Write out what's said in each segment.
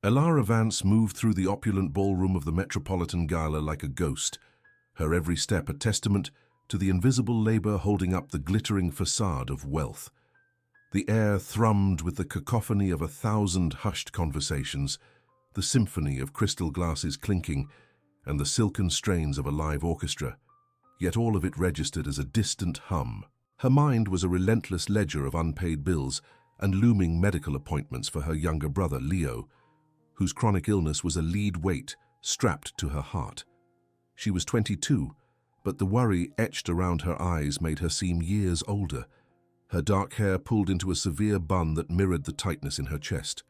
Elara Vance moved through the opulent ballroom of the Metropolitan Gala like a ghost, her every step a testament to the invisible labor holding up the glittering facade of wealth. The air thrummed with the cacophony of 1,000 hushed conversations, the symphony of crystal glasses clinking, and the silken strains of a live orchestra, yet all of it registered as a distant hum. Her mind was a relentless ledger of unpaid bills and looming medical appointments for her younger brother, Leo, whose chronic illness was a lead weight strapped to her heart. She was 22, but the worry etched around her eyes made her seem years older, her dark hair pulled into a severe bun that mirrored the tightness in her chest.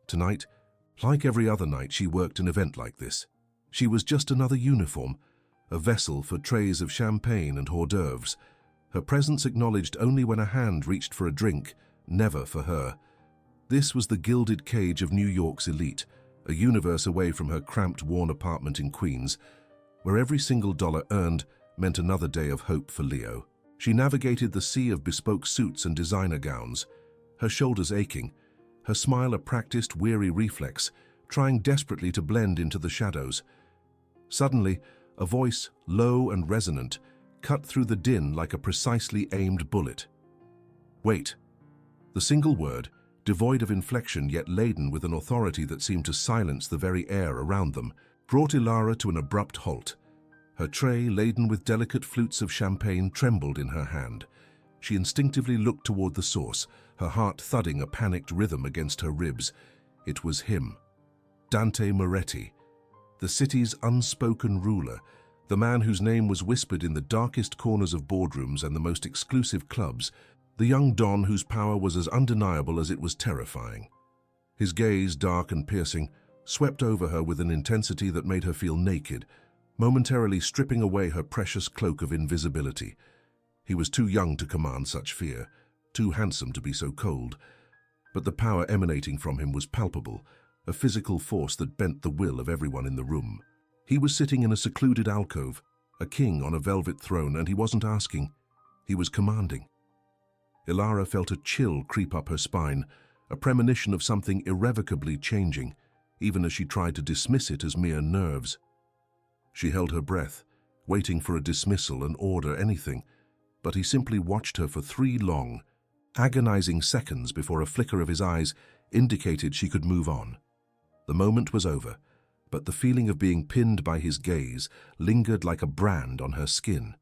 Tonight, like every other night she worked an event like this, she was just another uniform, a vessel for trays of champagne and hors d'oeuvres, her presence acknowledged only when a hand reached for a drink, never for her. This was the gilded cage of New York's elite, a universe away from her cramped, worn apartment in Queens, where every single dollar earned meant another day of hope for Leo. She navigated the sea of bespoke suits and designer gowns, her shoulders aching, her smile a practiced, weary reflex, trying desperately to blend into the shadows. Suddenly, a voice, low and resonant, cut through the din like a precisely aimed bullet. "Wait." The single word, devoid of inflection yet laden with an authority that seemed to silence the very air around them, brought Elara to an abrupt halt. Her tray, laden with delicate flutes of champagne, trembled in her hand. She instinctively looked toward the source, her heart thudding a panicked rhythm against her ribs. It was him, Dante Moretti, the city's unspoken ruler, the man whose name was whispered in the darkest corners of boardrooms and the most exclusive clubs, the young Don whose power was as undeniable as it was terrifying. His gaze, dark and piercing, swept over her with an intensity that made her feel naked, momentarily stripping away her precious cloak of invisibility. He was too young to command such fear, too handsome to be so cold, but the power emanating from him was palpable, a physical force that bent the will of everyone in the room. He was sitting in a secluded alcove, a king on a velvet throne, and he wasn't asking, he was commanding. Elara felt a chill creep up her spine, a premonition of something irrevocably changing, even as she tried to dismiss it as mere nerves. She held her breath, waiting for a dismissal, an order, anything, but he simply watched her for 3 long, agonizing seconds before a flicker of his eyes indicated she could move on. The moment was over, but the feeling of being pinned by his gaze lingered like a brand on her skin.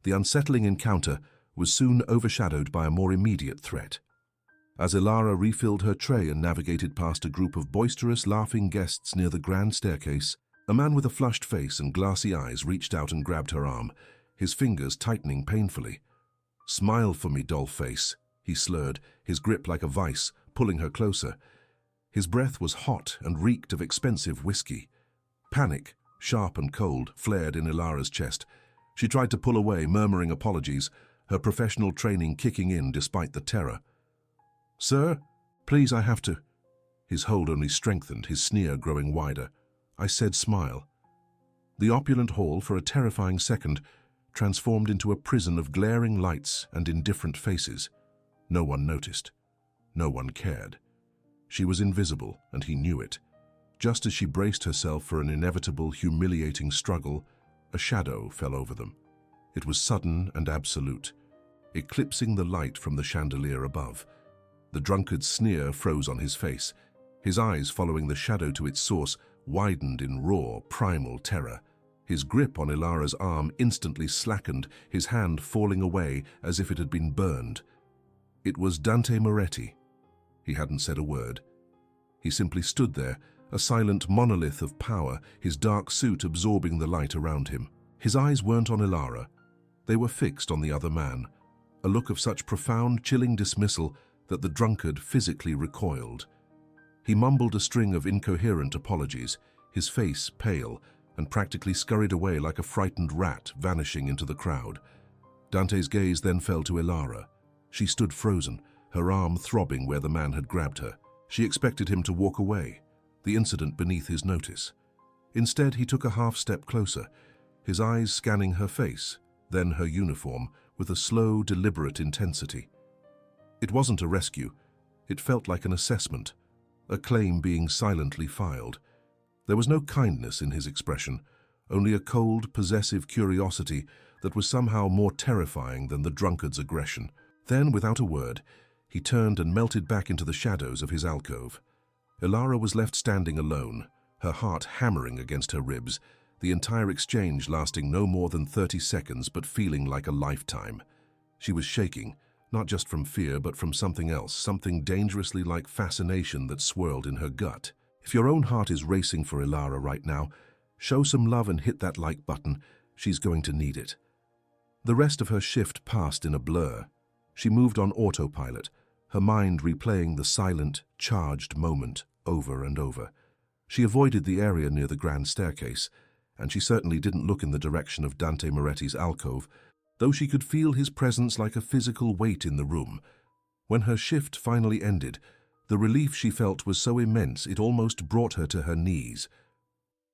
The unsettling encounter was soon overshadowed by a more immediate threat. As Elara refilled her tray and navigated past a group of boisterous, laughing guests near the grand staircase, a man with a flushed face and glassy eyes reached out and grabbed her arm, his fingers tightening painfully. "Smile for me, doll face," he slurred, his grip like a vice, pulling her closer. His breath was hot and reeked of expensive whiskey. Panic, sharp and cold, flared in Elara's chest. She tried to pull away, murmuring apologies, her professional training kicking in despite the terror. "Sir, please, I have to." His hold only strengthened, his sneer growing wider. "I said smile." The opulent hall, for a terrifying second, transformed into a prison of glaring lights and indifferent faces. No one noticed. No one cared. She was invisible, and he knew it. Just as she braced herself for an inevitable, humiliating struggle, a shadow fell over them. It was sudden and absolute, eclipsing the light from the chandelier above. The drunkard's sneer froze on his face. His eyes, following the shadow to its source, widened in raw, primal terror. His grip on Elara's arm instantly slackened, his hand falling away as if it had been burned. It was Dante Moretti. He hadn't said a word. He simply stood there, a silent monolith of power, his dark suit absorbing the light around him. His eyes weren't on Elara. They were fixed on the other man, a look of such profound, chilling dismissal that the drunkard physically recoiled. He mumbled a string of incoherent apologies, his face pale, and practically scurried away like a frightened rat vanishing into the crowd. Dante's gaze then fell to Elara. She stood frozen, her arm throbbing where the man had grabbed her. She expected him to walk away, the incident beneath his notice. Instead, he took a half-step closer, his eyes scanning her face, then her uniform, with a slow, deliberate intensity. It wasn't a rescue. It felt like an assessment, a claim being silently filed. There was no kindness in his expression, only a cold, possessive curiosity that was somehow more terrifying than the drunkard's aggression. Then, without a word, he turned and melted back into the shadows of his alcove. Elara was left standing alone, her heart hammering against her ribs, the entire exchange lasting no more than 30 seconds but feeling like a lifetime. She was shaking, not just from fear but from something else, something dangerously like fascination that swirled in her gut. If your own heart is racing for Elara right now, show some love and hit that like button. She's going to need it. The rest of her shift passed in a blur. She moved on autopilot, her mind replaying the silent, charged moment over and over. She avoided the area near the grand staircase, and she certainly didn't look in the direction of Dante Moretti's alcove, though she could feel his presence like a physical weight in the room. When her shift finally ended, the relief she felt was so immense it almost brought her to her knees.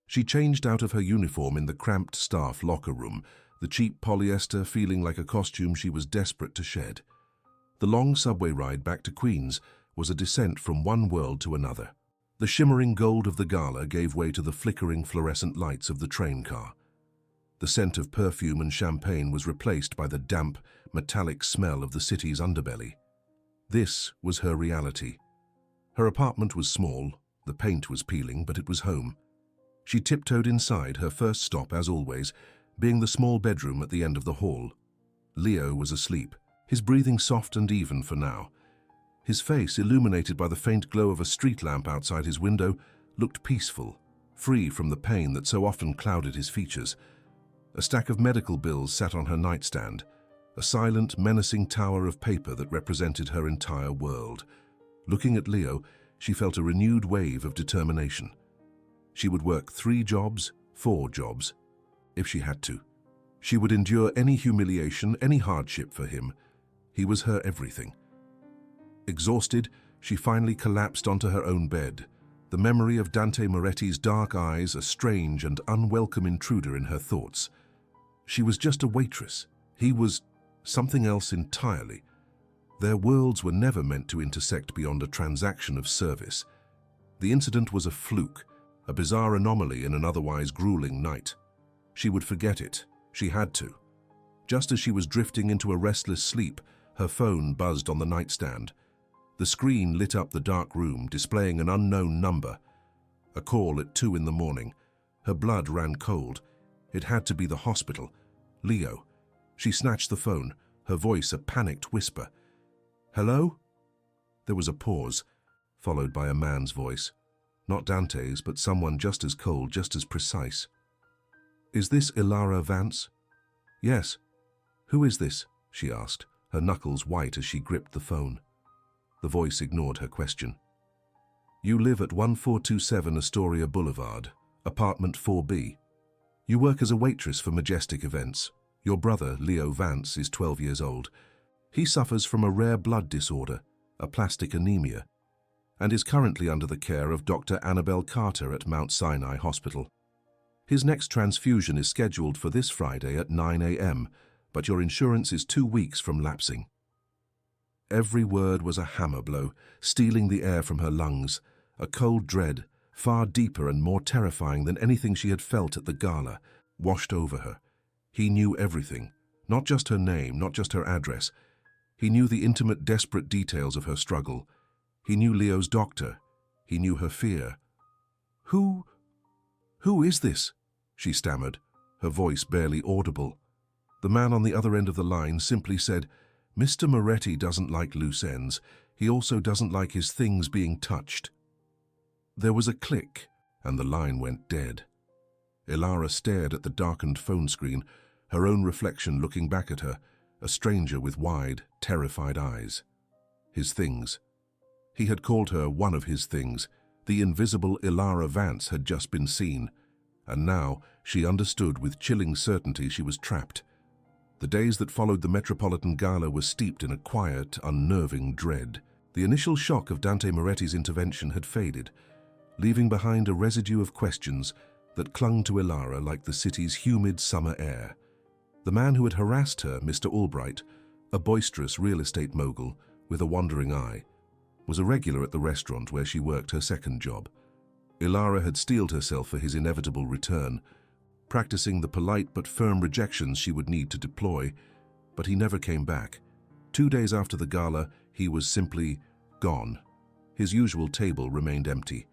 She changed out of her uniform in the cramped staff locker room, the cheap polyester feeling like a costume she was desperate to shed. The long subway ride back to Queens was a descent from one world to another. The shimmering gold of the gala gave way to the flickering fluorescent lights of the train car. The scent of perfume and champagne was replaced by the damp, metallic smell of the city's underbelly. This was her reality. Her apartment was small, the paint was peeling, but it was home. She tiptoed inside, her first stop, as always, being the small bedroom at the end of the hall. Leo was asleep, his breathing soft and even for now. His face, illuminated by the faint glow of a street lamp outside his window, looked peaceful, free from the pain that so often clouded his features. A stack of medical bills sat on her nightstand, a silent, menacing tower of paper that represented her entire world. Looking at Leo, she felt a renewed wave of determination. She would work 3 jobs, 4 jobs, if she had to. She would endure any humiliation, any hardship for him. He was her everything. Exhausted, she finally collapsed onto her own bed, the memory of Dante Moretti's dark eyes a strange and unwelcome intruder in her thoughts. She was just a waitress. He was something else entirely. Their worlds were never meant to intersect beyond a transaction of service. The incident was a fluke, a bizarre anomaly in an otherwise grueling night. She would forget it. She had to. Just as she was drifting into a restless sleep, her phone buzzed on the nightstand. The screen lit up the dark room, displaying an unknown number. A call at 2 in the morning. Her blood ran cold. It had to be the hospital. Leo. She snatched the phone, her voice a panicked whisper. "Hello?" There was a pause, followed by a man's voice. Not Dante's, but someone just as cold, just as precise. "Is this Elara Vance?" "Yes." "Who is this?" she asked, her knuckles white as she gripped the phone. The voice ignored her question. "You live at 1427 Astoria Boulevard, apartment 4B. You work as a waitress for Majestic Events. Your brother, Leo Vance, is 12 years old. He suffers from a rare blood disorder, aplastic anemia, and is currently under the care of Dr. Annabelle Carter at Mount Sinai Hospital. His next transfusion is scheduled for this Friday at 9 a.m., but your insurance is 2 weeks from lapsing." Every word was a hammer blow, stealing the air from her lungs, a cold dread, far deeper and more terrifying than anything she had felt at the gala, washed over her. He knew everything, not just her name, not just her address. He knew the intimate, desperate details of her struggle. He knew Leo's doctor. He knew her fear. Who is this?" she stammered, her voice barely audible. The man on the other end of the line simply said, "Mr. Moretti doesn't like loose ends. He also doesn't like his things being touched." There was a click, and the line went dead. Elara stared at the darkened phone screen, her own reflection looking back at her, a stranger with wide, terrified eyes. His things. He had called her one of his things. The invisible Elara Vance had just been seen, and now she understood with chilling certainty she was trapped. The days that followed the Metropolitan Gala were steeped in a quiet, unnerving dread. The initial shock of Dante Moretti's intervention had faded, leaving behind a residue of questions that clung to Elara like the city's humid summer air. The man who had harassed her, Mr. Albright, a boisterous real estate mogul with a wandering eye. was a regular at the restaurant where she worked her second job. Elara had steeled herself for his inevitable return, practicing the polite but firm rejections she would need to deploy, but he never came back. 2 days after the gala, he was simply gone. His usual table remained empty.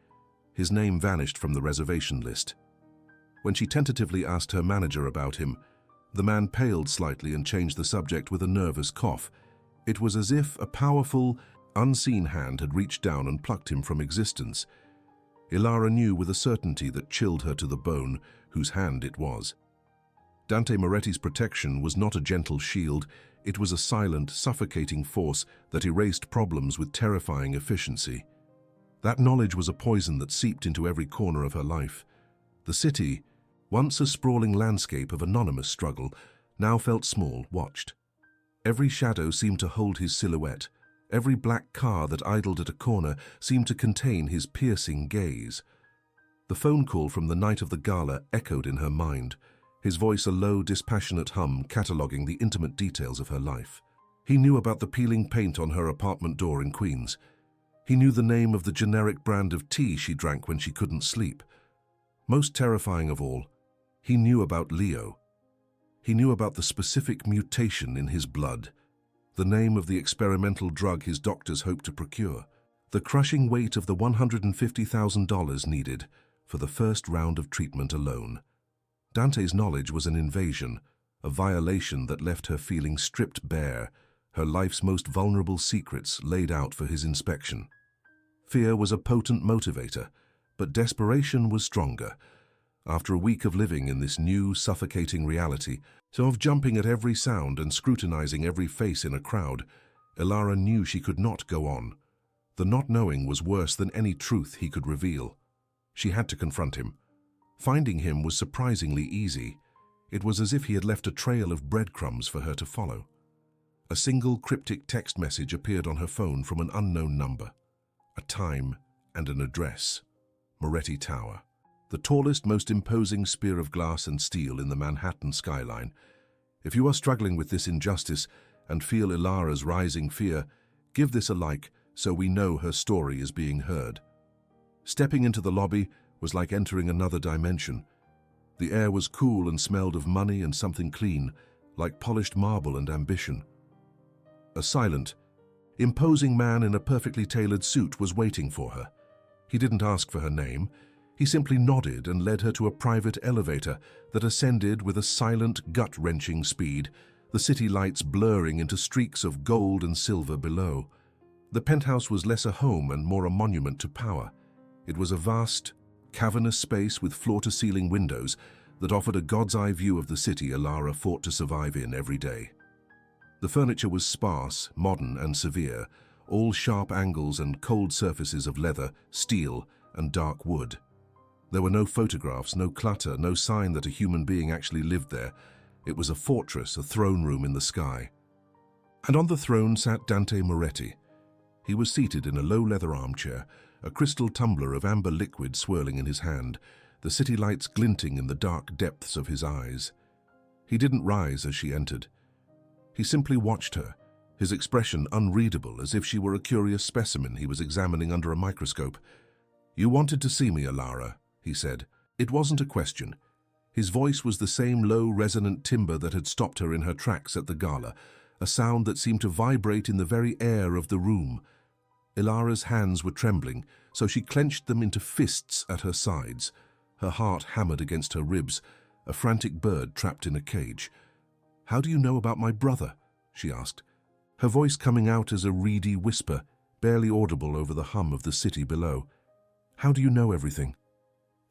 His name vanished from the reservation list. When she tentatively asked her manager about him, the man paled slightly and changed the subject with a nervous cough. It was as if a powerful, unseen hand had reached down and plucked him from existence. Elara knew with a certainty that chilled her to the bone whose hand it was. Dante Moretti's protection was not a gentle shield, it was a silent, suffocating force that erased problems with terrifying efficiency. That knowledge was a poison that seeped into every corner of her life. The city, once a sprawling landscape of anonymous struggle, now felt small, watched. Every shadow seemed to hold his silhouette. Every black car that idled at a corner seemed to contain his piercing gaze. The phone call from the night of the gala echoed in her mind, his voice a low, dispassionate hum cataloguing the intimate details of her life. He knew about the peeling paint on her apartment door in Queens. He knew the name of the generic brand of tea she drank when she couldn't sleep. Most terrifying of all, he knew about Leo. He knew about the specific mutation in his blood, the name of the experimental drug his doctors hoped to procure, the crushing weight of the $150,000 needed for the first round of treatment alone. Dante's knowledge was an invasion, a violation that left her feeling stripped bare, her life's most vulnerable secrets laid out for his inspection. Fear was a potent motivator, but desperation was stronger. After a week of living in this new, suffocating reality, so of jumping at every sound and scrutinizing every face in a crowd, Elara knew she could not go on. The not knowing was worse than any truth he could reveal. She had to confront him. Finding him was surprisingly easy. It was as if he had left a trail of breadcrumbs for her to follow. A single cryptic text message appeared on her phone from an unknown number. A time and an address. Moretti Tower. The tallest, most imposing spear of glass and steel in the Manhattan skyline. If you are struggling with this injustice and feel Elara's rising fear, give this a like so we know her story is being heard. Stepping into the lobby was like entering another dimension. The air was cool and smelled of money and something clean, like polished marble and ambition. A silent, imposing man in a perfectly tailored suit was waiting for her. He didn't ask for her name. He simply nodded and led her to a private elevator that ascended with a silent, gut-wrenching speed, the city lights blurring into streaks of gold and silver below. The penthouse was less a home and more a monument to power. It was a vast, cavernous space with floor-to-ceiling windows that offered a god's-eye view of the city Elara fought to survive in every day. The furniture was sparse, modern and severe, all sharp angles and cold surfaces of leather, steel and dark wood. There were no photographs, no clutter, no sign that a human being actually lived there. It was a fortress, a throne room in the sky. And on the throne sat Dante Moretti. He was seated in a low leather armchair, a crystal tumbler of amber liquid swirling in his hand, the city lights glinting in the dark depths of his eyes. He didn't rise as she entered. He simply watched her, his expression unreadable, as if she were a curious specimen he was examining under a microscope. "You wanted to see me, Elara," he said. It wasn't a question. His voice was the same low, resonant timbre that had stopped her in her tracks at the gala, a sound that seemed to vibrate in the very air of the room. Elara's hands were trembling, so she clenched them into fists at her sides. Her heart hammered against her ribs, a frantic bird trapped in a cage. "How do you know about my brother?" she asked, her voice coming out as a reedy whisper, barely audible over the hum of the city below. "How do you know everything?"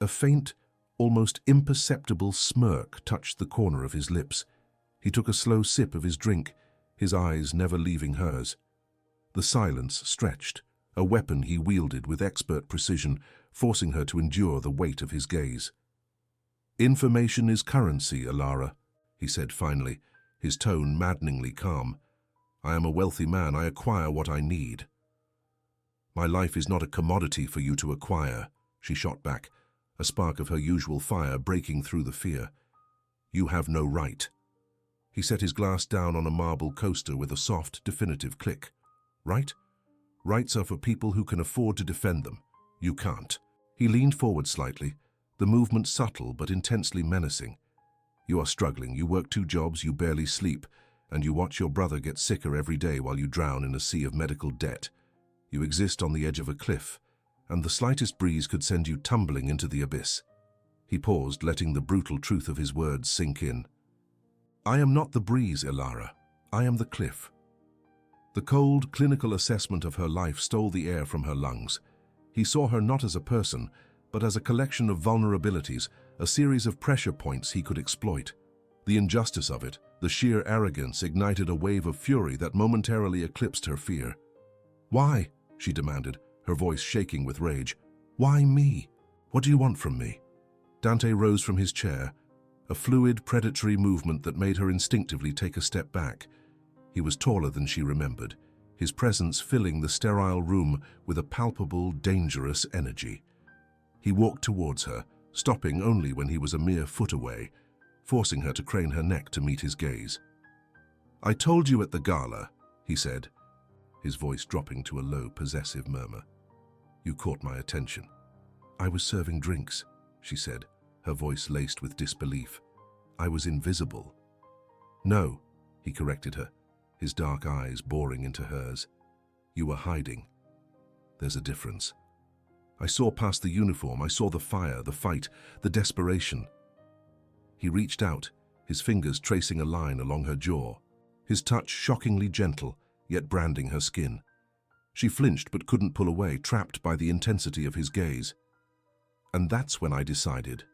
A faint, almost imperceptible smirk touched the corner of his lips. He took a slow sip of his drink, his eyes never leaving hers. The silence stretched, a weapon he wielded with expert precision, forcing her to endure the weight of his gaze. "Information is currency, Elara," he said finally, his tone maddeningly calm. "I am a wealthy man. I acquire what I need." "My life is not a commodity for you to acquire," she shot back, a spark of her usual fire breaking through the fear. "You have no right." He set his glass down on a marble coaster with a soft, definitive click. "Right? Rights are for people who can afford to defend them. You can't. He leaned forward slightly, the movement subtle but intensely menacing. You are struggling, you work 2 jobs, you barely sleep, and you watch your brother get sicker every day while you drown in a sea of medical debt. You exist on the edge of a cliff, and the slightest breeze could send you tumbling into the abyss. He paused, letting the brutal truth of his words sink in. I am not the breeze, Elara. I am the cliff. The cold, clinical assessment of her life stole the air from her lungs. He saw her not as a person, but as a collection of vulnerabilities, a series of pressure points he could exploit. The injustice of it, the sheer arrogance, ignited a wave of fury that momentarily eclipsed her fear. Why? She demanded, her voice shaking with rage. Why me? What do you want from me? Dante rose from his chair, a fluid, predatory movement that made her instinctively take a step back. He was taller than she remembered, his presence filling the sterile room with a palpable, dangerous energy. He walked towards her, stopping only when he was a mere foot away, forcing her to crane her neck to meet his gaze. I told you at the gala, he said, his voice dropping to a low, possessive murmur. You caught my attention. I was serving drinks, she said, her voice laced with disbelief. I was invisible. No, he corrected her, his dark eyes boring into hers. You were hiding. There's a difference. I saw past the uniform, I saw the fire, the fight, the desperation. He reached out, his fingers tracing a line along her jaw, his touch shockingly gentle, yet branding her skin. She flinched but couldn't pull away, trapped by the intensity of his gaze. And that's when I decided.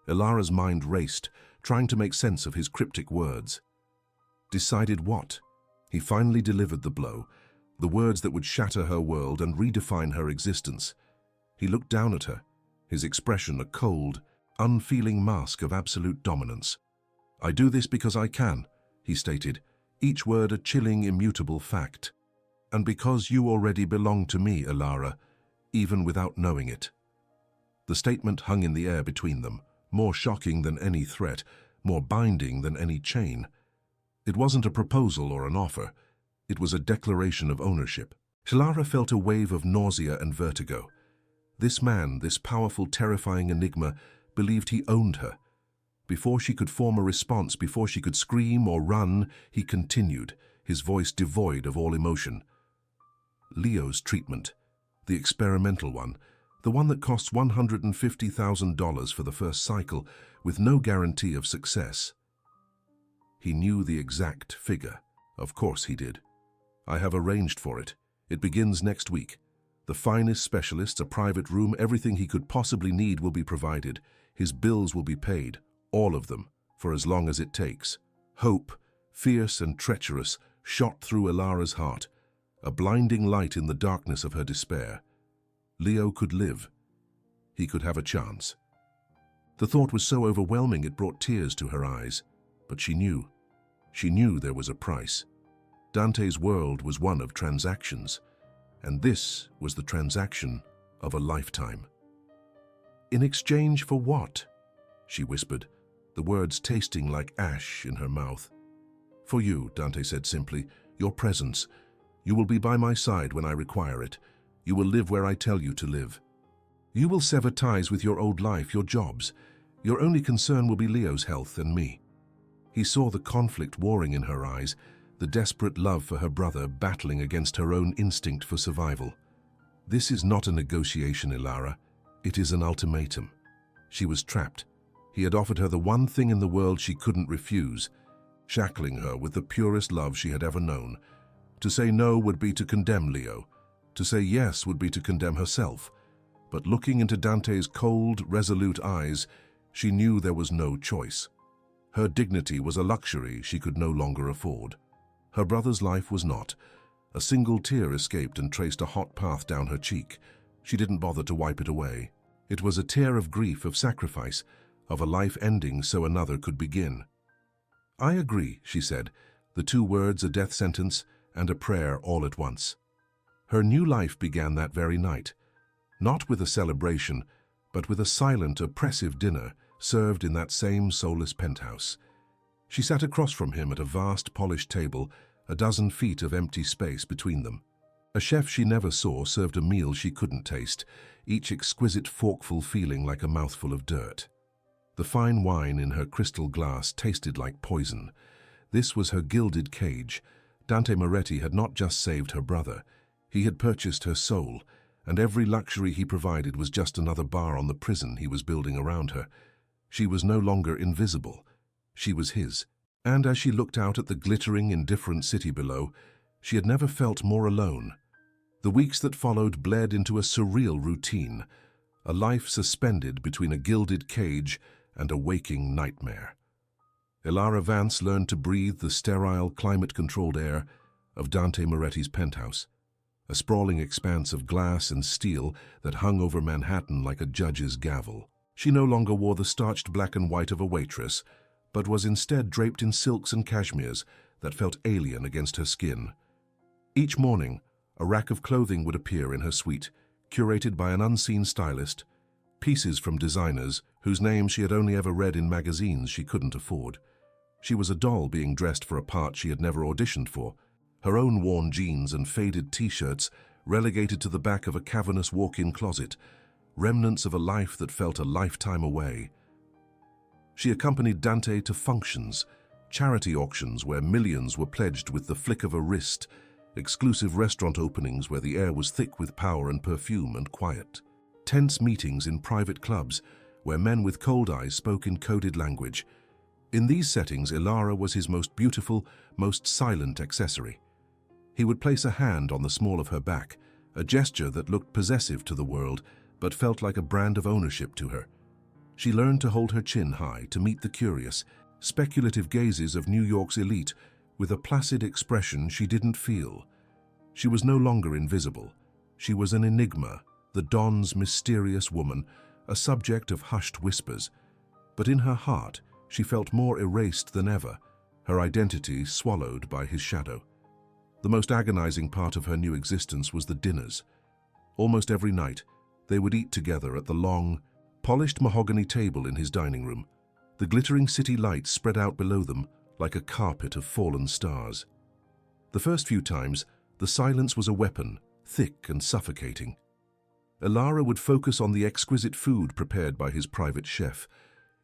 Elara's mind raced, trying to make sense of his cryptic words. Decided what? He finally delivered the blow, the words that would shatter her world and redefine her existence. He looked down at her, his expression a cold, unfeeling mask of absolute dominance. I do this because I can, he stated, each word a chilling, immutable fact. And because you already belong to me, Elara, even without knowing it. The statement hung in the air between them, more shocking than any threat, more binding than any chain. It wasn't a proposal or an offer. It was a declaration of ownership. Elara felt a wave of nausea and vertigo. This man, this powerful, terrifying enigma, believed he owned her. Before she could form a response, before she could scream or run, he continued, his voice devoid of all emotion. Leo's treatment, the experimental one, the one that costs $150,000 for the first cycle, with no guarantee of success. He knew the exact figure. Of course he did. I have arranged for it. It begins next week. The finest specialists, a private room, everything he could possibly need will be provided. His bills will be paid, all of them, for as long as it takes. Hope, fierce and treacherous, shot through Elara's heart, a blinding light in the darkness of her despair. Leo could live. He could have a chance. The thought was so overwhelming it brought tears to her eyes. But she knew. She knew there was a price. Dante's world was one of transactions, and this was the transaction of a lifetime. In exchange for what? She whispered, the words tasting like ash in her mouth. For you, Dante said simply, your presence. You will be by my side when I require it. You will live where I tell you to live. You will sever ties with your old life, your jobs. Your only concern will be Leo's health and me. He saw the conflict warring in her eyes, the desperate love for her brother battling against her own instinct for survival. This is not a negotiation, Elara. It is an ultimatum. She was trapped. He had offered her the one thing in the world she couldn't refuse, shackling her with the purest love she had ever known. To say no would be to condemn Leo. To say yes would be to condemn herself. But looking into Dante's cold, resolute eyes, she knew there was no choice. Her dignity was a luxury she could no longer afford. Her brother's life was not. A single tear escaped and traced a hot path down her cheek. She didn't bother to wipe it away. It was a tear of grief, of sacrifice, of a life ending so another could begin. I agree, she said, the two words a death sentence and a prayer all at once. Her new life began that very night, not with a celebration, but with a silent, oppressive dinner served in that same soulless penthouse. She sat across from him at a vast, polished table, a dozen feet of empty space between them. A chef she never saw served a meal she couldn't taste, each exquisite forkful feeling like a mouthful of dirt. The fine wine in her crystal glass tasted like poison. This was her gilded cage. Dante Moretti had not just saved her brother. He had purchased her soul, and every luxury he provided was just another bar on the prison he was building around her. She was no longer invisible. She was his. And as she looked out at the glittering, indifferent city below, she had never felt more alone. The weeks that followed bled into a surreal routine, a life suspended between a gilded cage and a waking nightmare. Elara Vance learned to breathe the sterile, climate-controlled air of Dante Moretti's penthouse, a sprawling expanse of glass and steel that hung over Manhattan like a judge's gavel. She no longer wore the starched black and white of a waitress, but was instead draped in silks and cashmeres that felt alien against her skin. Each morning, a rack of clothing would appear in her suite, curated by an unseen stylist, pieces from designers whose names she had only ever read in magazines she couldn't afford. She was a doll being dressed for a part she had never auditioned for, her own worn jeans and faded t-shirts relegated to the back of a cavernous walk-in closet, remnants of a life that felt a lifetime away. She accompanied Dante to functions, charity auctions where millions were pledged with the flick of a wrist, exclusive restaurant openings where the air was thick with power and perfume and quiet, tense meetings in private clubs where men with cold eyes spoke in coded language. In these settings, Elara was his most beautiful, most silent accessory. He would place a hand on the small of her back, a gesture that looked possessive to the world, but felt like a brand of ownership to her. She learned to hold her chin high, to meet the curious, speculative gazes of New York's elite with a placid expression she didn't feel. She was no longer invisible. She was an enigma, the Don's mysterious woman, a subject of hushed whispers. But in her heart, she felt more erased than ever, her identity swallowed by his shadow. The most agonizing part of her new existence was the dinners. Almost every night, they would eat together at the long, polished mahogany table in his dining room, the glittering city lights spread out below them like a carpet of fallen stars. The first few times, the silence was a weapon, thick and suffocating. Elara would focus on the exquisite food prepared by his private chef,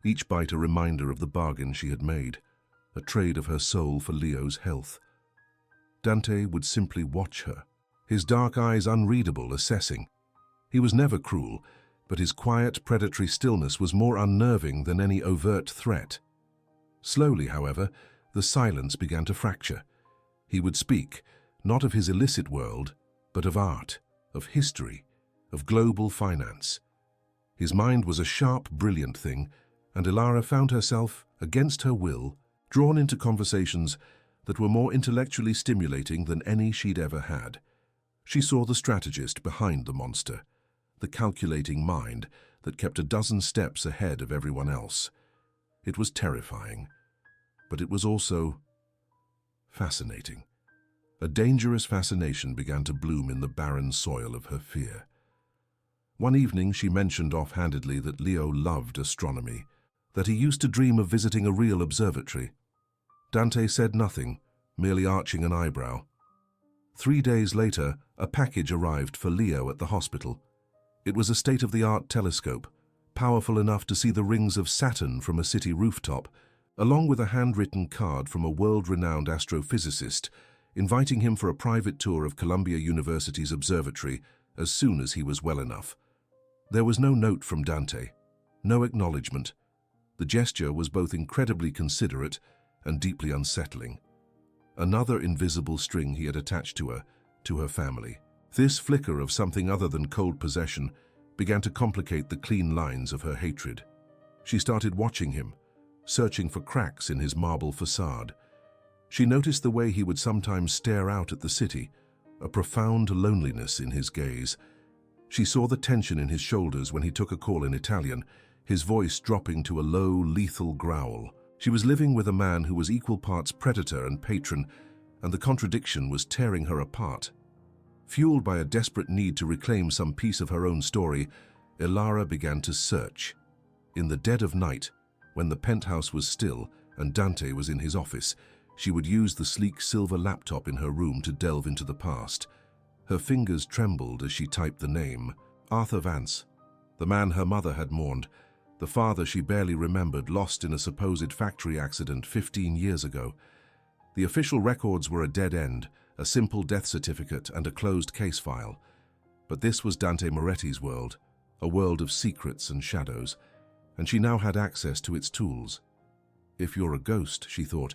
each bite a reminder of the bargain she had made, a trade of her soul for Leo's health. Dante would simply watch her, his dark eyes unreadable, assessing. He was never cruel, but his quiet, predatory stillness was more unnerving than any overt threat. Slowly, however, the silence began to fracture. He would speak, not of his illicit world, but of art, of history, of global finance. His mind was a sharp, brilliant thing, and Elara found herself, against her will, drawn into conversations that were more intellectually stimulating than any she'd ever had. She saw the strategist behind the monster, the calculating mind that kept a dozen steps ahead of everyone else. It was terrifying, but it was also fascinating. A dangerous fascination began to bloom in the barren soil of her fear. One evening she mentioned offhandedly that Leo loved astronomy, that he used to dream of visiting a real observatory. Dante said nothing, merely arching an eyebrow. 3 days later, a package arrived for Leo at the hospital. It was a state-of-the-art telescope, powerful enough to see the rings of Saturn from a city rooftop, along with a handwritten card from a world-renowned astrophysicist inviting him for a private tour of Columbia University's observatory as soon as he was well enough. There was no note from Dante, no acknowledgement. The gesture was both incredibly considerate and deeply unsettling. Another invisible string he had attached to her family. This flicker of something other than cold possession began to complicate the clean lines of her hatred. She started watching him, searching for cracks in his marble facade. She noticed the way he would sometimes stare out at the city, a profound loneliness in his gaze. She saw the tension in his shoulders when he took a call in Italian, his voice dropping to a low, lethal growl. She was living with a man who was equal parts predator and patron, and the contradiction was tearing her apart. Fueled by a desperate need to reclaim some piece of her own story, Elara began to search. In the dead of night, when the penthouse was still and Dante was in his office, she would use the sleek silver laptop in her room to delve into the past. Her fingers trembled as she typed the name, Arthur Vance, the man her mother had mourned, the father she barely remembered, lost in a supposed factory accident 15 years ago. The official records were a dead end, a simple death certificate and a closed case file. But this was Dante Moretti's world, a world of secrets and shadows, and she now had access to its tools. If you're a ghost, she thought,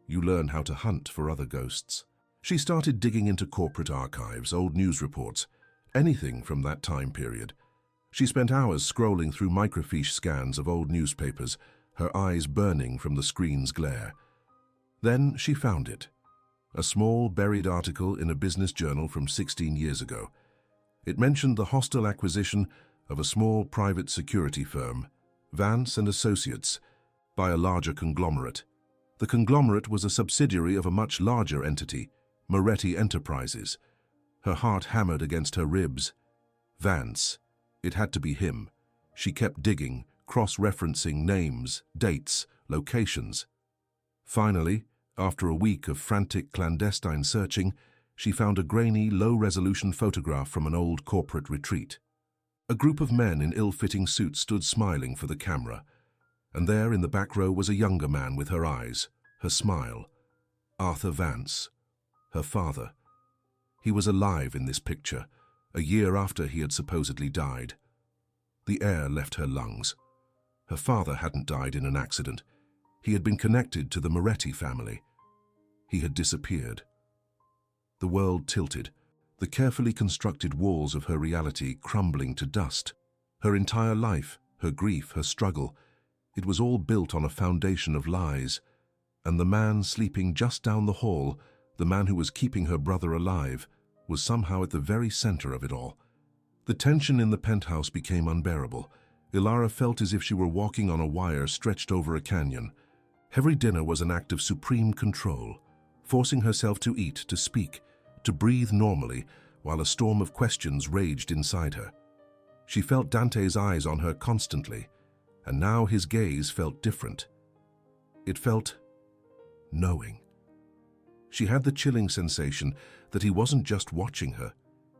you learn how to hunt for other ghosts. She started digging into corporate archives, old news reports, anything from that time period. She spent hours scrolling through microfiche scans of old newspapers, her eyes burning from the screen's glare. Then she found it. A small, buried article in a business journal from 16 years ago. It mentioned the hostile acquisition of a small private security firm, Vance and Associates, by a larger conglomerate. The conglomerate was a subsidiary of a much larger entity, Moretti Enterprises. Her heart hammered against her ribs. Vance. It had to be him. She kept digging, cross-referencing names, dates, locations. Finally, after a week of frantic clandestine searching, she found a grainy, low-resolution photograph from an old corporate retreat. A group of men in ill-fitting suits stood smiling for the camera, and there in the back row was a younger man with her eyes, her smile. Arthur Vance, her father. He was alive in this picture, a year after he had supposedly died. The air left her lungs. Her father hadn't died in an accident. He had been connected to the Moretti family. He had disappeared. The world tilted, the carefully constructed walls of her reality crumbling to dust. Her entire life, her grief, her struggle, it was all built on a foundation of lies. And the man sleeping just down the hall, the man who was keeping her brother alive, was somehow at the very center of it all. The tension in the penthouse became unbearable. Elara felt as if she were walking on a wire stretched over a canyon. Every dinner was an act of supreme control, forcing herself to eat, to speak, to breathe normally, while a storm of questions raged inside her. She felt Dante's eyes on her constantly, and now his gaze felt different. It felt knowing. She had the chilling sensation that he wasn't just watching her.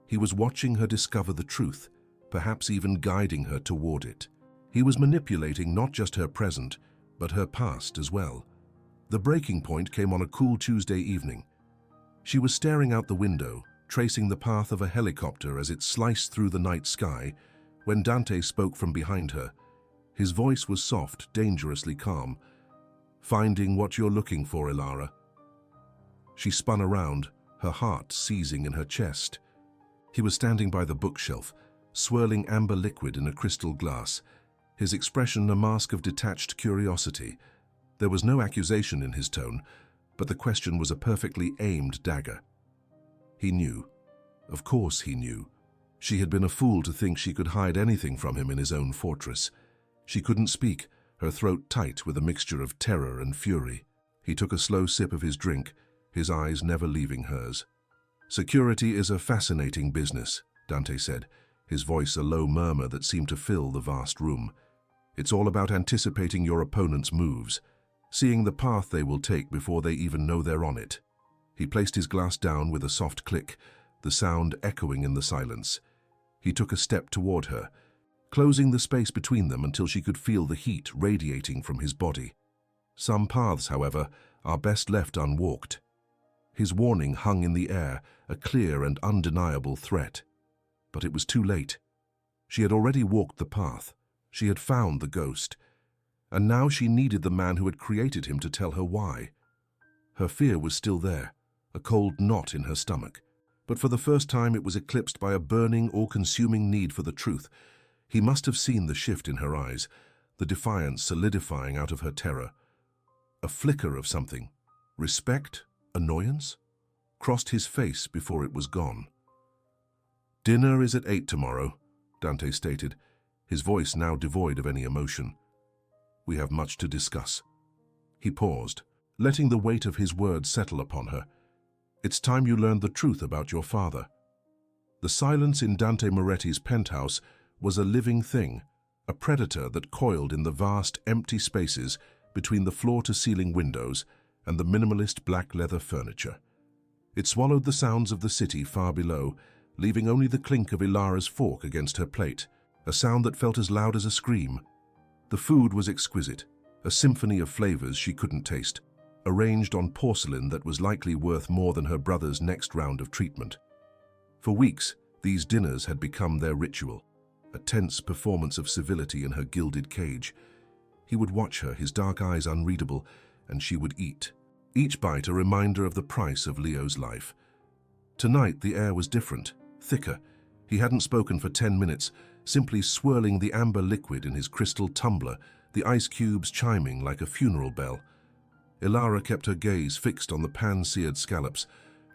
He was watching her discover the truth, perhaps even guiding her toward it. He was manipulating not just her present, but her past as well. The breaking point came on a cool Tuesday evening. She was staring out the window, tracing the path of a helicopter as it sliced through the night sky, when Dante spoke from behind her. His voice was soft, dangerously calm. "Finding what you're looking for, Elara." She spun around, her heart seizing in her chest. He was standing by the bookshelf, swirling amber liquid in a crystal glass, his expression a mask of detached curiosity. There was no accusation in his tone, but the question was a perfectly aimed dagger. He knew. Of course he knew. She had been a fool to think she could hide anything from him in his own fortress. She couldn't speak, her throat tight with a mixture of terror and fury. He took a slow sip of his drink, his eyes never leaving hers. "Security is a fascinating business," Dante said, his voice a low murmur that seemed to fill the vast room. "It's all about anticipating your opponent's moves, seeing the path they will take before they even know they're on it." He placed his glass down with a soft click, the sound echoing in the silence. He took a step toward her, closing the space between them until she could feel the heat radiating from his body. Some paths, however, are best left unwalked. His warning hung in the air, a clear and undeniable threat. But it was too late. She had already walked the path. She had found the ghost. And now she needed the man who had created him to tell her why. Her fear was still there, a cold knot in her stomach. But for the first time it was eclipsed by a burning, all-consuming need for the truth. He must have seen the shift in her eyes, the defiance solidifying out of her terror. A flicker of something, respect, annoyance, crossed his face before it was gone. "Dinner is at 8 tomorrow, Dante stated, his voice now devoid of any emotion. "We have much to discuss." He paused, letting the weight of his words settle upon her. "It's time you learned the truth about your father." The silence in Dante Moretti's penthouse was a living thing, a predator that coiled in the vast, empty spaces between the floor-to-ceiling windows and the minimalist black leather furniture. It swallowed the sounds of the city far below leaving only the clink of Elara's fork against her plate, a sound that felt as loud as a scream. The food was exquisite, a symphony of flavors she couldn't taste, arranged on porcelain that was likely worth more than her brother's next round of treatment. For weeks, these dinners had become their ritual, a tense performance of civility in her gilded cage. He would watch her, his dark eyes unreadable, and she would eat, each bite a reminder of the price of Leo's life. Tonight, the air was different, thicker. He hadn't spoken for 10 minutes, simply swirling the amber liquid in his crystal tumbler, the ice cubes chiming like a funeral bell. Elara kept her gaze fixed on the pan-seared scallops,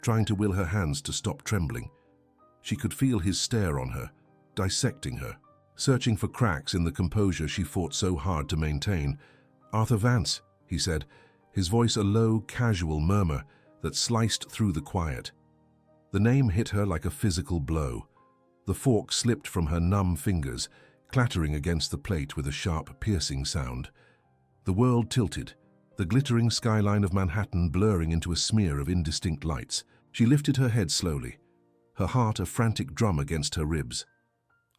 trying to will her hands to stop trembling. She could feel his stare on her, dissecting her, searching for cracks in the composure she fought so hard to maintain. "Arthur Vance," he said, his voice a low, casual murmur that sliced through the quiet. The name hit her like a physical blow. The fork slipped from her numb fingers, clattering against the plate with a sharp, piercing sound. The world tilted, the glittering skyline of Manhattan blurring into a smear of indistinct lights. She lifted her head slowly, her heart a frantic drum against her ribs.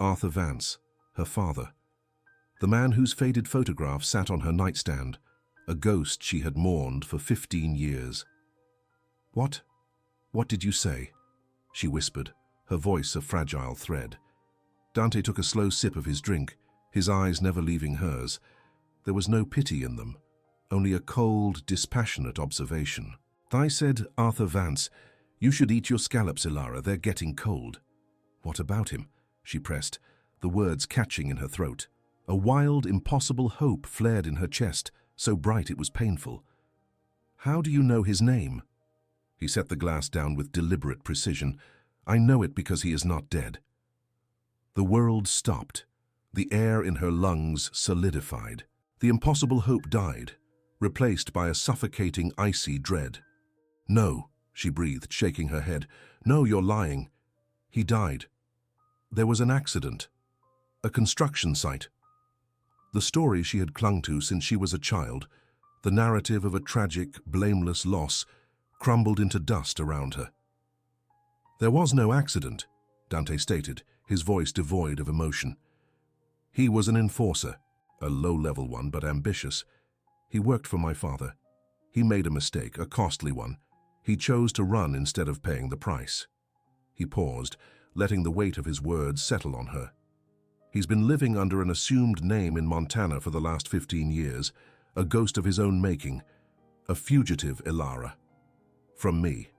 Arthur Vance, her father. The man whose faded photograph sat on her nightstand, a ghost she had mourned for 15 years. "What did you say?" she whispered, her voice a fragile thread. Dante took a slow sip of his drink, his eyes never leaving hers. There was no pity in them, only a cold, dispassionate observation. "I said, Arthur Vance, you should eat your scallops, Elara, they're getting cold." "What about him?" she pressed, the words catching in her throat. A wild, impossible hope flared in her chest, so bright it was painful. "How do you know his name?" He set the glass down with deliberate precision. "I know it because he is not dead." The world stopped. The air in her lungs solidified. The impossible hope died, replaced by a suffocating, icy dread. "No," she breathed, shaking her head. "No, you're lying. He died. There was an accident. A construction site." The story she had clung to since she was a child, the narrative of a tragic, blameless loss, crumbled into dust around her. "There was no accident," Dante stated, his voice devoid of emotion. "He was an enforcer, a low-level one but ambitious. He worked for my father. He made a mistake, a costly one. He chose to run instead of paying the price." He paused, letting the weight of his words settle on her. "He's been living under an assumed name in Montana for the last 15 years, a ghost of his own making, a fugitive Elara. From me."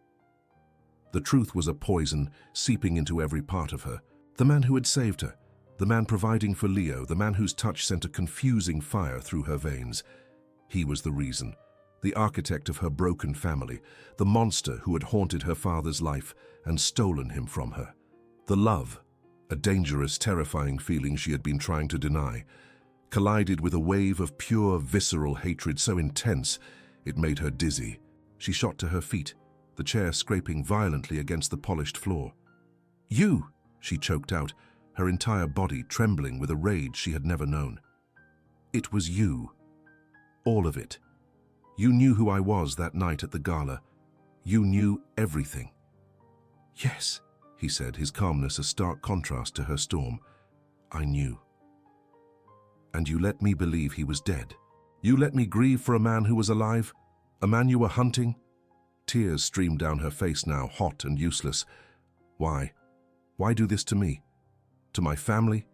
The truth was a poison seeping into every part of her. The man who had saved her, the man providing for Leo, the man whose touch sent a confusing fire through her veins. He was the reason, the architect of her broken family, the monster who had haunted her father's life and stolen him from her. The love, a dangerous, terrifying feeling she had been trying to deny, collided with a wave of pure, visceral hatred so intense it made her dizzy. She shot to her feet, the chair scraping violently against the polished floor. "You!" she choked out, her entire body trembling with a rage she had never known. "It was you. All of it. You knew who I was that night at the gala. You knew everything." "Yes," he said, his calmness a stark contrast to her storm. "I knew. And you let me believe he was dead. You let me grieve for a man who was alive, a man you were hunting." Tears streamed down her face now, hot and useless. "Why? Why do this to me? To my family?"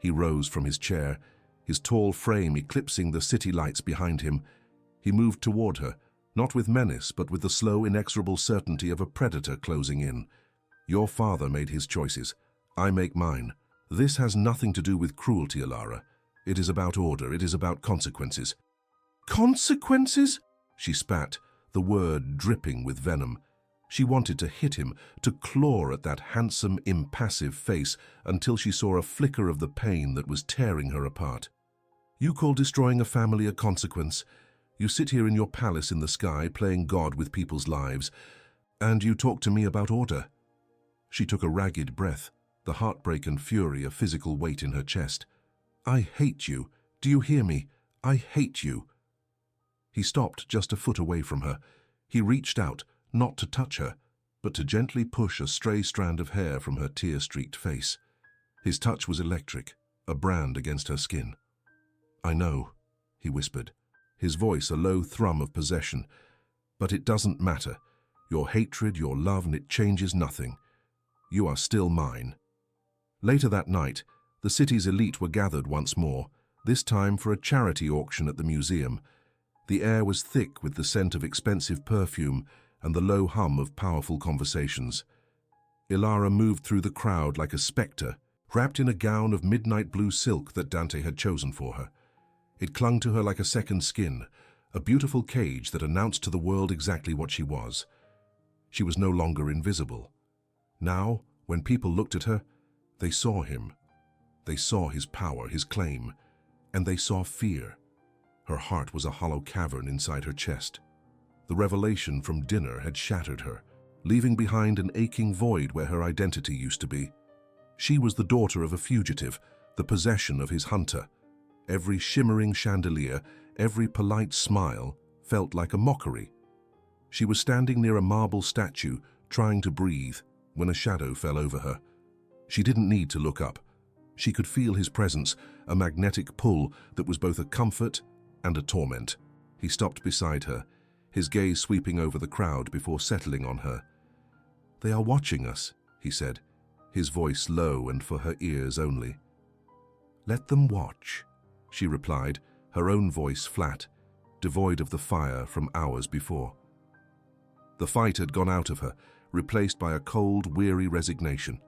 He rose from his chair, his tall frame eclipsing the city lights behind him. He moved toward her, not with menace, but with the slow, inexorable certainty of a predator closing in. "Your father made his choices. I make mine. This has nothing to do with cruelty, Elara. It is about order. It is about consequences." "Consequences?" she spat, the word dripping with venom. She wanted to hit him, to claw at that handsome, impassive face until she saw a flicker of the pain that was tearing her apart. "You call destroying a family a consequence. You sit here in your palace in the sky, playing God with people's lives, and you talk to me about order." She took a ragged breath, the heartbreak and fury a physical weight in her chest. "I hate you. Do you hear me? I hate you." He stopped just a foot away from her. He reached out, not to touch her, but to gently push a stray strand of hair from her tear-streaked face. His touch was electric, a brand against her skin. "I know," he whispered, his voice a low thrum of possession. "But it doesn't matter. Your hatred, your love, and it changes nothing. You are still mine." Later that night, the city's elite were gathered once more, this time for a charity auction at the museum. The air was thick with the scent of expensive perfume and the low hum of powerful conversations. Elara moved through the crowd like a spectre, wrapped in a gown of midnight blue silk that Dante had chosen for her. It clung to her like a second skin, a beautiful cage that announced to the world exactly what she was. She was no longer invisible. Now, when people looked at her, they saw him. They saw his power, his claim, and they saw fear. Her heart was a hollow cavern inside her chest. The revelation from dinner had shattered her, leaving behind an aching void where her identity used to be. She was the daughter of a fugitive, the possession of his hunter. Every shimmering chandelier, every polite smile felt like a mockery. She was standing near a marble statue, trying to breathe, when a shadow fell over her. She didn't need to look up. She could feel his presence, a magnetic pull that was both a comfort and a torment. He stopped beside her, his gaze sweeping over the crowd before settling on her. "They are watching us," he said, his voice low and for her ears only. "Let them watch," she replied, her own voice flat, devoid of the fire from hours before. The fight had gone out of her, replaced by a cold, weary resignation.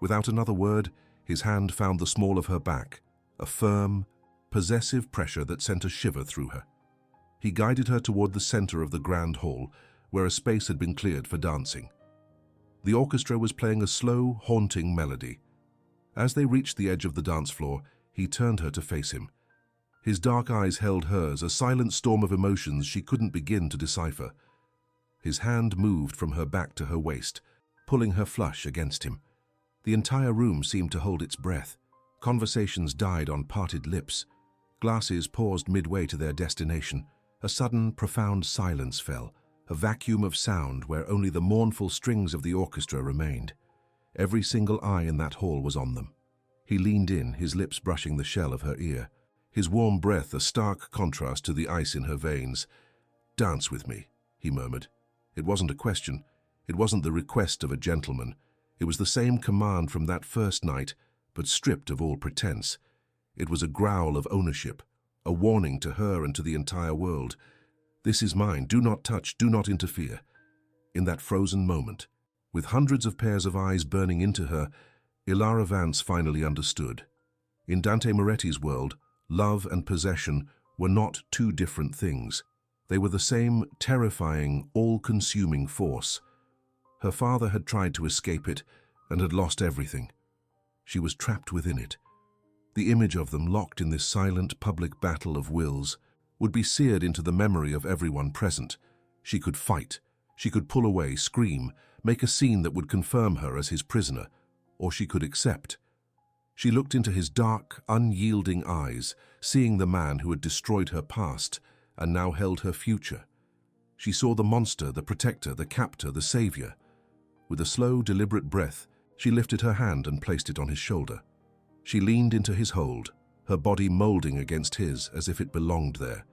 Without another word, his hand found the small of her back, a firm, possessive pressure that sent a shiver through her. He guided her toward the center of the grand hall, where a space had been cleared for dancing. The orchestra was playing a slow, haunting melody. As they reached the edge of the dance floor, he turned her to face him. His dark eyes held hers, a silent storm of emotions she couldn't begin to decipher. His hand moved from her back to her waist, pulling her flush against him. The entire room seemed to hold its breath. Conversations died on parted lips. Glasses paused midway to their destination. A sudden, profound silence fell, a vacuum of sound where only the mournful strings of the orchestra remained. Every single eye in that hall was on them. He leaned in, his lips brushing the shell of her ear, his warm breath a stark contrast to the ice in her veins. "Dance with me," he murmured. It wasn't a question. It wasn't the request of a gentleman. It was the same command from that first night, but stripped of all pretense. It was a growl of ownership, a warning to her and to the entire world. "This is mine. Do not touch. Do not interfere." In that frozen moment, with hundreds of pairs of eyes burning into her, Elara Vance finally understood. In Dante Moretti's world, love and possession were not two different things. They were the same terrifying, all-consuming force. Her father had tried to escape it and had lost everything. She was trapped within it. The image of them locked in this silent public battle of wills would be seared into the memory of everyone present. She could fight. She could pull away, scream, make a scene that would confirm her as his prisoner, or she could accept. She looked into his dark, unyielding eyes, seeing the man who had destroyed her past and now held her future. She saw the monster, the protector, the captor, the savior. With a slow, deliberate breath, she lifted her hand and placed it on his shoulder. She leaned into his hold, her body molding against his as if it belonged there.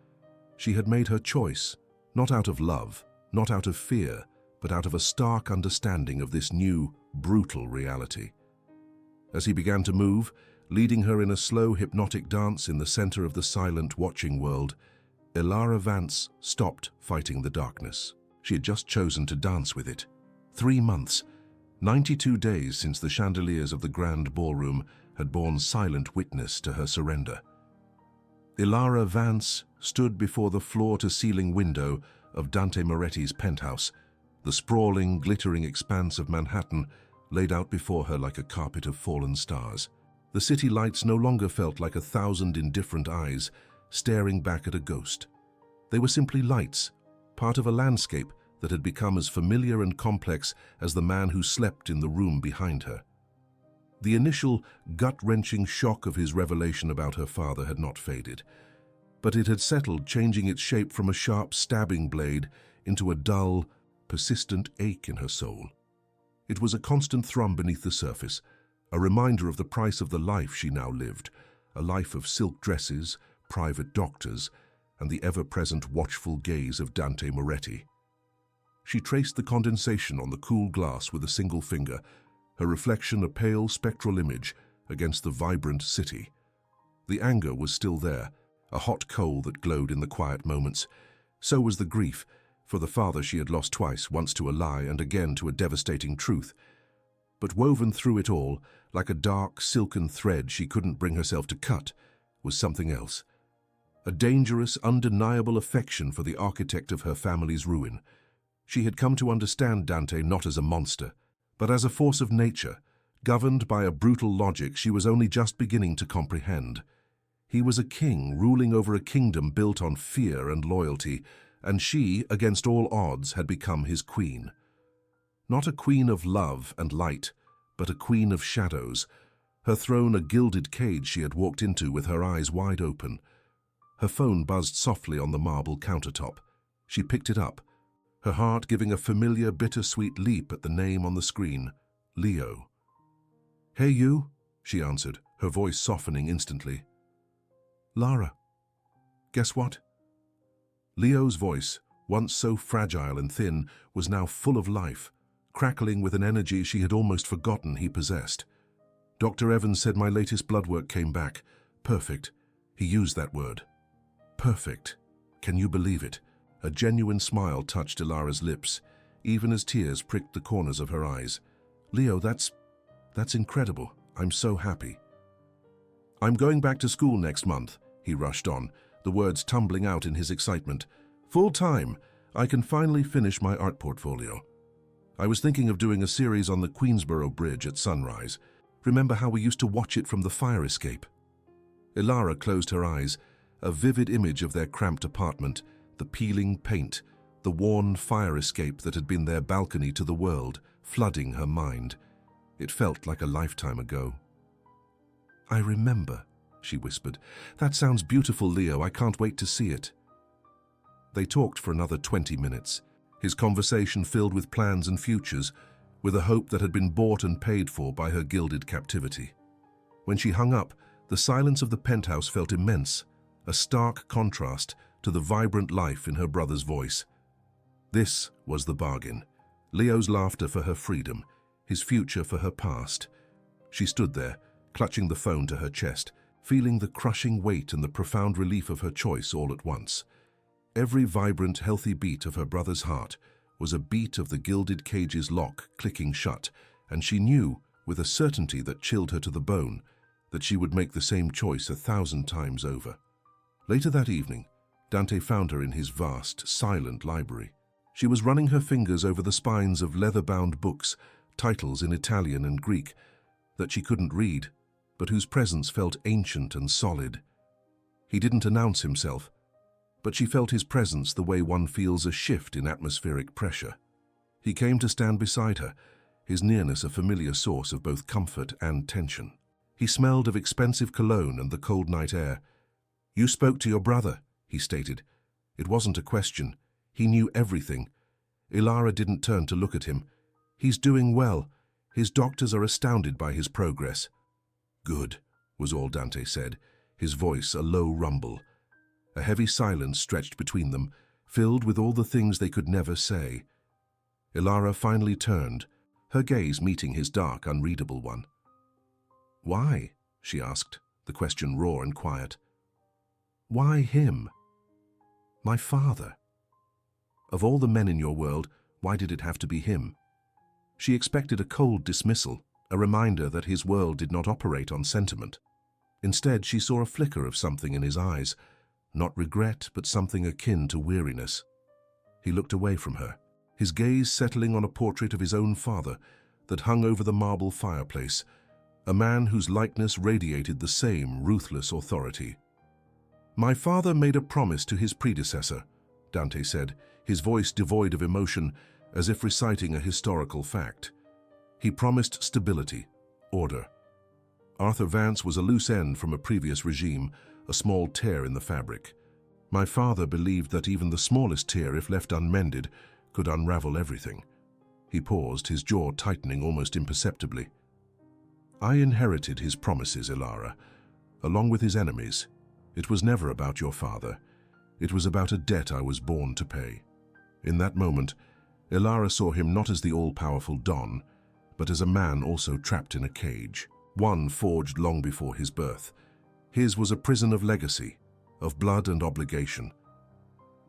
She had made her choice, not out of love, not out of fear, but out of a stark understanding of this new, brutal reality. As he began to move, leading her in a slow, hypnotic dance in the center of the silent, watching world, Elara Vance stopped fighting the darkness. She had just chosen to dance with it. 3 months, 92 days since the chandeliers of the grand ballroom had borne silent witness to her surrender. Elara Vance stood before the floor-to-ceiling window of Dante Moretti's penthouse, the sprawling, glittering expanse of Manhattan laid out before her like a carpet of fallen stars. The city lights no longer felt like 1,000 indifferent eyes staring back at a ghost. They were simply lights, part of a landscape that had become as familiar and complex as the man who slept in the room behind her. The initial, gut-wrenching shock of his revelation about her father had not faded, but it had settled, changing its shape from a sharp stabbing blade into a dull, persistent ache in her soul. It was a constant thrum beneath the surface, a reminder of the price of the life she now lived, a life of silk dresses, private doctors, and the ever-present watchful gaze of Dante Moretti. She traced the condensation on the cool glass with a single finger, her reflection a pale spectral image against the vibrant city. The anger was still there, a hot coal that glowed in the quiet moments. So was the grief, for the father she had lost twice, once to a lie and again to a devastating truth. But woven through it all, like a dark, silken thread she couldn't bring herself to cut, was something else. A dangerous, undeniable affection for the architect of her family's ruin. She had come to understand Dante not as a monster, but as a force of nature, governed by a brutal logic she was only just beginning to comprehend. He was a king ruling over a kingdom built on fear and loyalty, and she, against all odds, had become his queen. Not a queen of love and light, but a queen of shadows, her throne a gilded cage she had walked into with her eyes wide open. Her phone buzzed softly on the marble countertop. She picked it up, her heart giving a familiar bittersweet leap at the name on the screen, Leo. "Hey you," she answered, her voice softening instantly. "Lara. Guess what?" Leo's voice, once so fragile and thin, was now full of life, crackling with an energy she had almost forgotten he possessed. "Dr. Evans said my latest blood work came back. Perfect." He used that word. Perfect. Can you believe it? A genuine smile touched Elara's lips, even as tears pricked the corners of her eyes. "Leo, that's incredible. I'm so happy." "I'm going back to school next month," he rushed on, the words tumbling out in his excitement. "Full-time. I can finally finish my art portfolio. I was thinking of doing a series on the Queensborough Bridge at sunrise. Remember how we used to watch it from the fire escape?" Elara closed her eyes, a vivid image of their cramped apartment, the peeling paint, the worn fire escape that had been their balcony to the world, flooding her mind. It felt like a lifetime ago. "I remember," she whispered. "That sounds beautiful, Leo. I can't wait to see it." They talked for another 20 minutes, his conversation filled with plans and futures, with a hope that had been bought and paid for by her gilded captivity. When she hung up, the silence of the penthouse felt immense, a stark contrast to the vibrant life in her brother's voice. This was the bargain. Leo's laughter for her freedom, his future for her past. She stood there, clutching the phone to her chest, feeling the crushing weight and the profound relief of her choice all at once. Every vibrant, healthy beat of her brother's heart was a beat of the gilded cage's lock clicking shut, and she knew, with a certainty that chilled her to the bone, that she would make the same choice 1,000 times over. Later that evening, Dante found her in his vast, silent library. She was running her fingers over the spines of leather-bound books, titles in Italian and Greek, that she couldn't read, but whose presence felt ancient and solid. He didn't announce himself, but she felt his presence the way one feels a shift in atmospheric pressure. He came to stand beside her, his nearness a familiar source of both comfort and tension. He smelled of expensive cologne and the cold night air. "You spoke to your brother," he stated. It wasn't a question. He knew everything. Elara didn't turn to look at him. "He's doing well. His doctors are astounded by his progress." "Good," was all Dante said, his voice a low rumble. A heavy silence stretched between them, filled with all the things they could never say. Elara finally turned, her gaze meeting his dark, unreadable one. "Why?" she asked, the question raw and quiet. "Why him?" "My father. Of all the men in your world, why did it have to be him?" She expected a cold dismissal, a reminder that his world did not operate on sentiment. Instead, she saw a flicker of something in his eyes, not regret, but something akin to weariness. He looked away from her, his gaze settling on a portrait of his own father that hung over the marble fireplace, a man whose likeness radiated the same ruthless authority. "My father made a promise to his predecessor," Dante said, his voice devoid of emotion, as if reciting a historical fact. "He promised stability, order. Arthur Vance was a loose end from a previous regime, a small tear in the fabric. My father believed that even the smallest tear, if left unmended, could unravel everything. He paused, his jaw tightening almost imperceptibly. I inherited his promises, Elara, along with his enemies. It was never about your father. It was about a debt I was born to pay. In that moment, Elara saw him not as the all-powerful Don, but as a man also trapped in a cage, one forged long before his birth. His was a prison of legacy, of blood and obligation.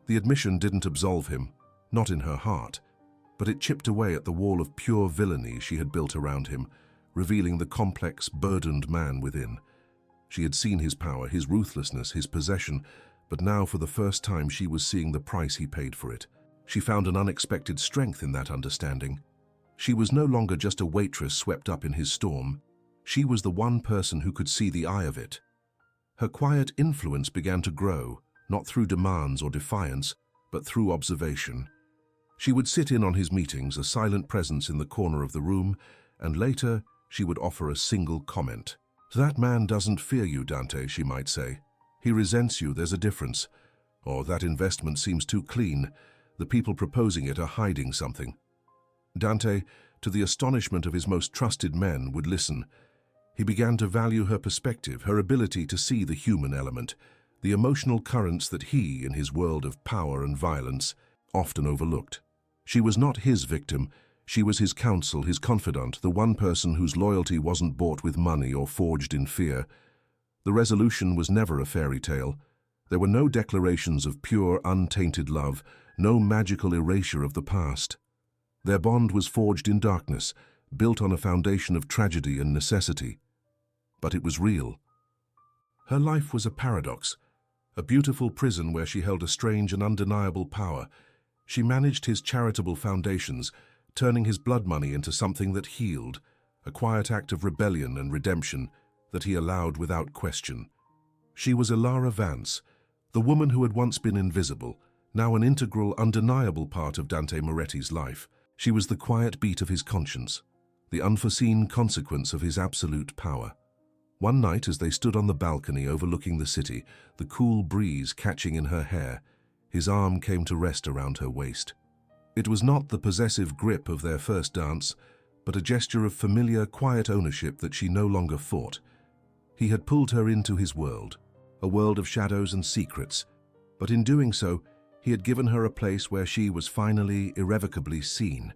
The admission didn't absolve him, not in her heart, but it chipped away at the wall of pure villainy she had built around him, revealing the complex, burdened man within. She had seen his power, his ruthlessness, his possession, but now for the first time she was seeing the price he paid for it. She found an unexpected strength in that understanding. She was no longer just a waitress swept up in his storm. She was the one person who could see the eye of it. Her quiet influence began to grow, not through demands or defiance, but through observation. She would sit in on his meetings, a silent presence in the corner of the room, and later she would offer a single comment. "That man doesn't fear you, Dante," she might say. "He resents you, there's a difference." Or, "That investment seems too clean. The people proposing it are hiding something." Dante, to the astonishment of his most trusted men, would listen. He began to value her perspective, her ability to see the human element, the emotional currents that he, in his world of power and violence, often overlooked. She was not his victim. She was his counsel, his confidant, the one person whose loyalty wasn't bought with money or forged in fear. The resolution was never a fairy tale. There were no declarations of pure, untainted love, no magical erasure of the past. Their bond was forged in darkness, built on a foundation of tragedy and necessity. But it was real. Her life was a paradox, a beautiful prison where she held a strange and undeniable power. She managed his charitable foundations, turning his blood money into something that healed, a quiet act of rebellion and redemption that he allowed without question. She was Elara Vance, the woman who had once been invisible, now an integral, undeniable part of Dante Moretti's life. She was the quiet beat of his conscience, the unforeseen consequence of his absolute power. One night, as they stood on the balcony overlooking the city, the cool breeze catching in her hair, his arm came to rest around her waist. It was not the possessive grip of their first dance, but a gesture of familiar, quiet ownership that she no longer fought. He had pulled her into his world, a world of shadows and secrets, but in doing so, he had given her a place where she was finally, irrevocably seen.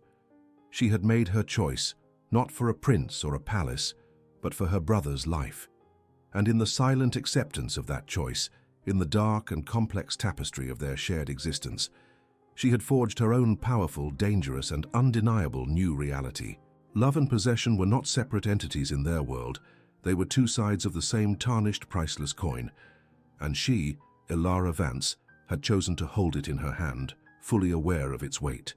She had made her choice, not for a prince or a palace, but for her brother's life. And in the silent acceptance of that choice, in the dark and complex tapestry of their shared existence, she had forged her own powerful, dangerous, and undeniable new reality. Love and possession were not separate entities in their world. They were two sides of the same tarnished, priceless coin. And she, Elara Vance, had chosen to hold it in her hand, fully aware of its weight.